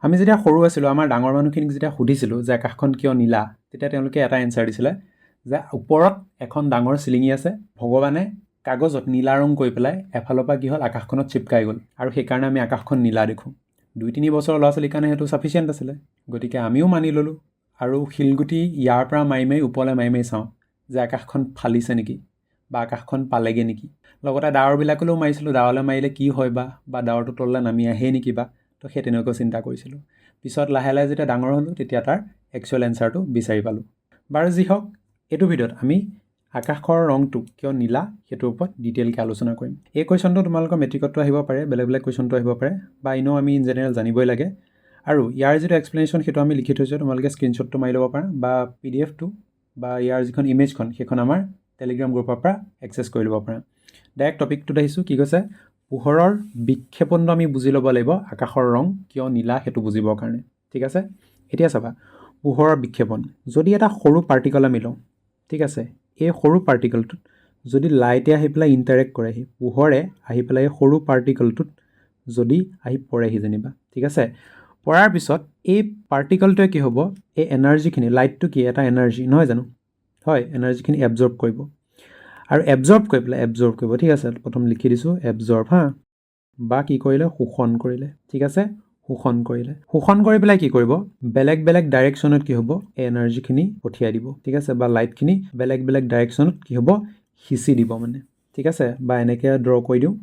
আমি যেতিয়া সৰু আছিলোঁ আমাৰ ডাঙৰ মানুহখিনিক যেতিয়া সুধিছিলোঁ যে আকাশখন কিয় নীলা, তেতিয়া তেওঁলোকে এটা এনচাৰ দিছিলে যে ওপৰত এখন ডাঙৰ চিলিঙি আছে, ভগৱানে কাগজত নীলা ৰং কৰি পেলাই এফালৰ পৰা কি হ'ল আকাশখনত চিপকাই গ'ল আৰু সেইকাৰণে আমি আকাশখন নীলা দেখোঁ। 2-3 বছৰৰ ল'ৰা ছোৱালীৰ কাৰণে সেইটো ছাফিচিয়েণ্ট আছিলে। গতিকে আমিও মানি ল'লোঁ আৰু শিলগুটি ইয়াৰ পৰা মাৰি মাৰি ওপৰলৈ মাৰি মাৰি চাওঁ যে আকাশখন ফালিছে নেকি বা আকাশখন পালেগৈ নেকি। লগতে ডাৱৰবিলাকলৈও মাৰিছিলোঁ, ডাৱৰলৈ মাৰিলে কি হয় বা ডাৱৰটো তললৈ নামি আহেই নেকি বা। তো সেই তেনেকৈ চিন্তা কৰিছিলোঁ। পিছত লাহে লাহে যেতিয়া ডাঙৰ হ'লোঁ তেতিয়া তাৰ একচুৱেল এনচাৰটো বিচাৰি পালোঁ। বাৰু যি হওক, এইটো ভিডিঅ'ত আমি আকাশৰ ৰংটো কিয় নীলা সেইটোৰ ওপৰত ডিটেইলকৈ আলোচনা কৰিম। এই কুৱেশ্যনটো তোমালোকৰ মেট্ৰিকতো আহিব পাৰে, বেলেগ বেলেগ কুৱেশ্যনটো আহিব পাৰে, বা এনেও আমি ইন জেনেৰেল জানিবই লাগে। আৰু ইয়াৰ যিটো এক্সপ্লেনেশ্যন সেইটো আমি লিখি থৈছোঁ, তোমালোকে স্ক্ৰীনশ্বটটো মাৰি ল'ব পাৰা বা PDF-টো বা ইয়াৰ যিখন ইমেজখন সেইখন আমাৰ টেলিগ্ৰাম গ্ৰুপৰ পৰা এক্সেছ কৰি ল'ব পাৰা। ডাইৰেক্ট টপিকটোত আহিছোঁ। কি কৈছে? পোহৰৰ বিক্ষেপণটো আমি বুজি ল'ব লাগিব আকাশৰ ৰং কিয় নীলা সেইটো বুজিবৰ কাৰণে। ঠিক আছে, এতিয়া চাবা পোহৰৰ বিক্ষেপণ। যদি এটা সৰু পাৰ্টিকল আমি লওঁ, ঠিক আছে, এই সৰু পাৰ্টিকলটোত যদি লাইটে আহি পেলাই ইণ্টাৰেক্ট কৰেহি, পোহৰে আহি পেলাই এই সৰু পাৰ্টিকলটোত যদি আহি পৰেহি যেনিবা, ঠিক আছে, পৰাৰ পিছত এই পাৰ্টিকলটোৱে কি হ'ব, এই এনাৰ্জিখিনি, লাইটটো কি এটা এনাৰ্জি নহয় জানো? হয়, এনাৰ্জিখিনি এবজৰ্ব কৰিব আৰু এবজৰ্ব কৰিব, ঠিক আছে, প্ৰথম লিখি দিছোঁ এবজৰ্ব, বা কি কৰিলে, শোষণ কৰিলে, ঠিক আছে, শোষণ কৰি পেলাই কি কৰিব, বেলেগ বেলেগ ডাইৰেকশ্যনত কি হ'ব, এই এনাৰ্জিখিনি পঠিয়াই দিব, ঠিক আছে, বা লাইটখিনি বেলেগ বেলেগ ডাইৰেকশ্যনত কি হ'ব, সিঁচি দিব মানে, ঠিক আছে, বা এনেকৈ ড্ৰ কৰি দিওঁ,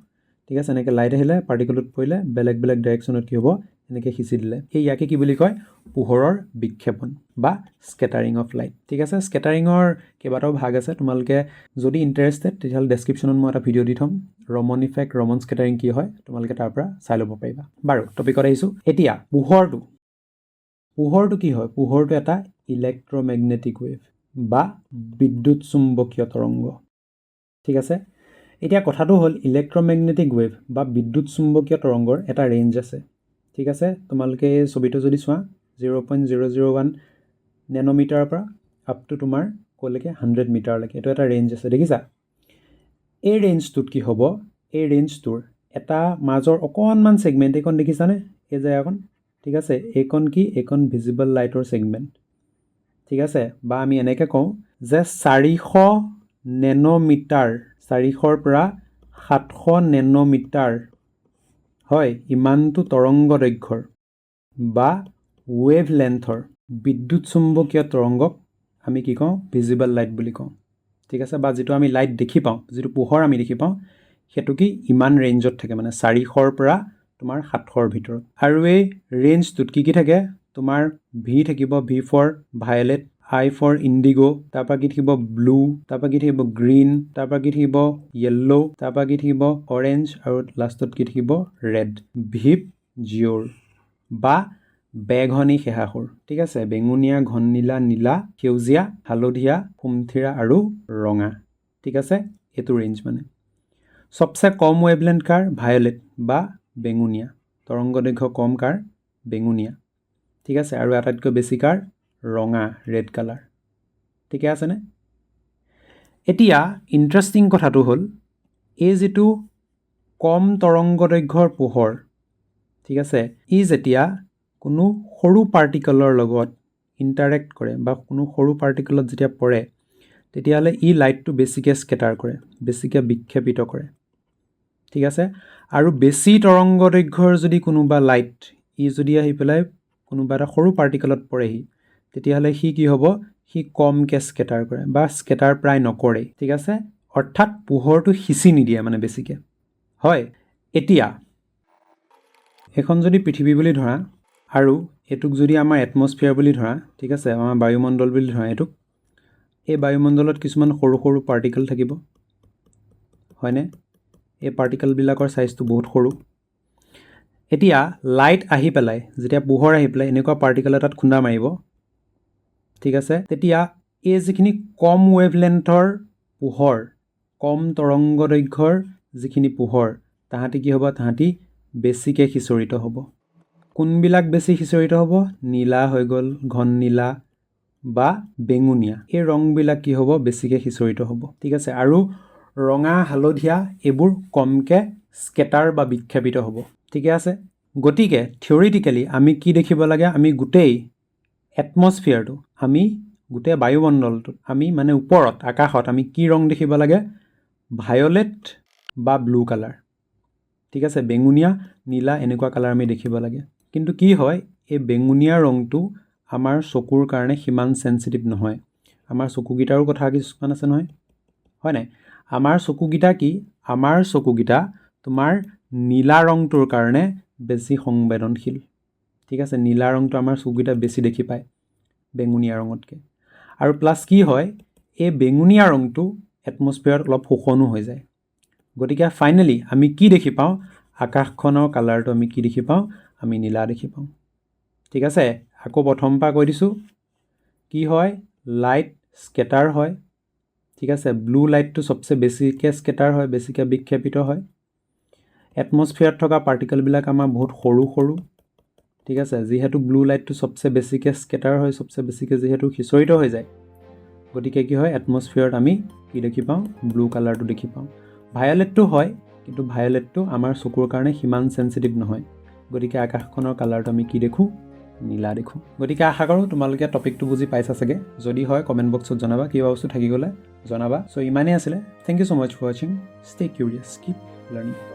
ঠিক আছে, এনেকৈ লাইট আহিলে পাৰ্টিকলটোত পৰিলে বেলেগ বেলেগ ডাইৰেকশ্যনত কি হ'ব, এনেকৈ সিঁচি দিলে। সেই ইয়াকে কি বুলি কয়, পোহৰৰ বিক্ষেপণ বা স্কেটাৰিং অফ লাইট। ঠিক আছে, স্কেটাৰিঙৰ কেইবাটাও ভাগ আছে। তোমালোকে যদি ইণ্টাৰেষ্টেড তেতিয়াহ'লে ডেছক্ৰিপশ্যনত মই এটা ভিডিঅ' দি থ'ম, ৰমন ইফেক্ট, ৰমন স্কেটাৰিং কি হয়, তোমালোকে তাৰ পৰা চাই ল'ব পাৰিবা। বাৰু টপিকত আহিছোঁ। এতিয়া পোহৰটো কি হয়? পোহৰটো এটা ইলেক্ট্ৰমেগনেটিক ৱেভ বা বিদ্যুৎ চুম্বকীয় তৰংগ। ঠিক আছে, এতিয়া কথাটো হ'ল ইলেক্ট্ৰমেগনেটিক ৱেভ বা বিদ্যুৎ চুম্বকীয় তৰংগৰ এটা ৰেঞ্জ আছে। ঠিক আছে, তোমালোকে এই ছবিটো যদি চোৱা 0.001 নেন'মিটাৰৰ পৰা আপ টু তোমাৰ ক'লৈকে 100 মিটাৰলৈকে, এইটো এটা ৰেঞ্জ আছে, দেখিছা? এই ৰেঞ্জটোত কি হ'ব, এই ৰেঞ্জটোৰ এটা মাজৰ অকণমান ছেগমেণ্ট, এইখন দেখিছানে, এই জেগাখন, ঠিক আছে, এইখন কি, এইখন ভিজিবল লাইটৰ ছেগমেণ্ট, ঠিক আছে, বা আমি এনেকৈ কওঁ যে 400 নেন'মিটাৰ, 400ৰ পৰা 700 নেন'মিটাৰ হয়, ইমানটো তৰংগ দৈৰ্ঘ্যৰ বা ৱেভ লেন্থৰ বিদ্যুৎ চুম্বকীয় তৰংগক আমি কি কওঁ, ভিজিবল লাইট বুলি কওঁ। ঠিক আছে, বা যিটো আমি লাইট দেখি পাওঁ, যিটো পোহৰ আমি দেখি পাওঁ, সেইটো কি ইমান ৰেঞ্জত থাকে, মানে 400ৰ পৰা তোমাৰ 700ৰ ভিতৰত। আৰু এই ৰেঞ্জটোত কি কি থাকে, তোমাৰ ভি থাকিব, V for violet, I for indigo', তাৰপৰা কি থাকিব ব্লু, তাৰপৰা কি থাকিব গ্ৰীণ, তাৰপৰা কি থাকিব য়েল্ল', তাৰপৰা কি থাকিব অৰেঞ্জ, আৰু লাষ্টত কি থাকিব ৰেড, ভিপ জিঅ'ৰ বা বেঙুনী সেহাসুৰ। ঠিক আছে, বেঙুনীয়া, ঘন নীলা, নীলা, সেউজীয়া, হালধীয়া, সুমথিৰা আৰু ৰঙা। ঠিক আছে, এইটো ৰেঞ্জ মানে। চবচে কম ৱেভলেন্থ কাৰ, ভায়লেট বা বেঙুনীয়া, তৰংগ দৈৰ্ঘ্য কম কাৰ, বেঙুনীয়া। ঠিক আছে, আৰু আটাইতকৈ বেছি কাৰ, ৰঙা, ৰেড কালাৰ। ঠিকে আছেনে? এতিয়া ইণ্টাৰেষ্টিং কথাটো হ'ল, এই যিটো কম তৰংগ দৈৰ্ঘ্যৰ পোহৰ, ঠিক আছে, ই যেতিয়া কোনো সৰু পাৰ্টিকলৰ লগত ইণ্টাৰেক্ট কৰে বা কোনো সৰু পাৰ্টিকলত যেতিয়া পৰে, তেতিয়াহ'লে ই লাইটটো বেছিকৈ স্কেটাৰ কৰে, বেছিকৈ বিক্ষেপিত কৰে। ঠিক আছে, আৰু বেছি তৰংগ দৈৰ্ঘ্যৰ যদি কোনোবা লাইট ই যদি আহি পেলাই কোনোবা এটা সৰু পাৰ্টিকলত পৰেহি, তেতিয়াহ'লে সি কি হ'ব, সি কমকৈ স্কেটাৰ কৰে বা স্কেটাৰ প্ৰায় নকৰেই। ঠিক আছে, অৰ্থাৎ পোহৰটো সিঁচি নিদিয়ে মানে বেছিকৈ। হয়, এতিয়া এইখন যদি পৃথিৱী বুলি ধৰা আৰু এইটোক যদি আমাৰ এটমছফিয়াৰ বুলি ধৰা, ঠিক আছে, আমাৰ বায়ুমণ্ডল বুলি ধৰা এইটোক, এই বায়ুমণ্ডলত কিছুমান সৰু সৰু পাৰ্টিকল থাকিব, হয়নে? এই পাৰ্টিকলবিলাকৰ ছাইজটো বহুত সৰু। এতিয়া লাইট আহি পেলাই, যেতিয়া পোহৰ আহি পেলাই এনেকুৱা পাৰ্টিকল এটাত খুন্দা মাৰিব, ঠিক আছে, তেতিয়া এই যিখিনি কম ৱেভলেন্থৰ পোহৰ, কম তৰংগ দৈৰ্ঘ্যৰ যিখিনি পোহৰ, তাহাঁতি কি হ'ব, তাহাঁতি বেছিকৈ সিঁচৰিত হ'ব। কোনবিলাক বেছি সিঁচৰিত হ'ব? নীলা হৈ গ'ল, ঘন নীলা বা বেঙুনীয়া, এই ৰংবিলাক কি হ'ব, বেছিকৈ সিঁচৰিত হ'ব। ঠিক আছে, আৰু ৰঙা, হালধীয়া এইবোৰ কমকৈ স্কেটাৰ বা বিক্ষেপিত হ'ব। ঠিকে আছে, গতিকে থিয়ৰিটিকেলি আমি কি দেখিব লাগে, আমি গোটেই এটমছফিয়াৰটো, আমি গোটেই বায়ুমণ্ডলটোত, আমি মানে ওপৰত আকাশত আমি কি ৰং দেখিব লাগে, ভায়লেট বা ব্লু কালাৰ। ঠিক আছে, বেঙুনীয়া, নীলা এনেকুৱা কালাৰ আমি দেখিব লাগে। কিন্তু কি হয়, এই বেঙুনীয়া ৰংটো আমাৰ চকুৰ কাৰণে সিমান চেঞ্চিটিভ নহয়। আমাৰ চকুকেইটাৰো কথা কিছুমান আছে নহয়, হয় নাই? আমাৰ চকুকেইটা কি, আমাৰ চকুকেইটা তোমাৰ নীলা ৰংটোৰ কাৰণে বেছি সংবেদনশীল। ঠিক আছে, নীলা ৰংটো আমাৰ চকুকেইটা বেছি দেখি পায় বেঙুনীয়া ৰঙতকৈ। আৰু প্লাছ কি হয়, এই বেঙুনীয়া ৰংটো এটমছফিয়াৰত অলপ শোষণো হৈ যায়। গতিকে ফাইনেলি আমি কি দেখি পাওঁ, আকাশখনৰ কালাৰটো আমি কি দেখি পাওঁ, আমি নীলা দেখি পাওঁ। ঠিক আছে, আকৌ প্ৰথম পৰা কৈ দিছোঁ, কি হয়, লাইট স্কেটাৰ হয়। ঠিক আছে, ব্লু লাইটটো চবচে বেছিকৈ স্কেটাৰ হয়, বেছিকৈ বিক্ষেপিত হয়। এটমছফিয়াৰত থকা পাৰ্টিকলবিলাক আমাৰ বহুত সৰু সৰু। ঠিক আছে, যিহেতু ব্লু লাইটটো চবচে বেছিকৈ স্কেটাৰ হয়, চবচে বেছিকৈ যিহেতু সিঁচৰিত হৈ যায়, গতিকে কি হয়, এটমছফিয়াৰত আমি কি দেখি পাওঁ, ব্লু কালাৰটো দেখি পাওঁ। ভায়লেটটো হয়, কিন্তু ভায়লেটটো আমাৰ চকুৰ কাৰণে সিমান চেঞ্চিটিভ নহয়। গতিকে আকাশখনৰ কালাৰটো আমি কি দেখোঁ, নীলা দেখোঁ। গতিকে আশা কৰোঁ তোমালোকে টপিকটো বুজি পাইছা চাগে। যদি হয় কমেণ্ট বক্সত জনাবা, কিবা বস্তু থাকি গ'লে জনাবা। চ' ইমানেই আছিলে। Thank you so' much for ৱাচিং। Stay curious, keep learning.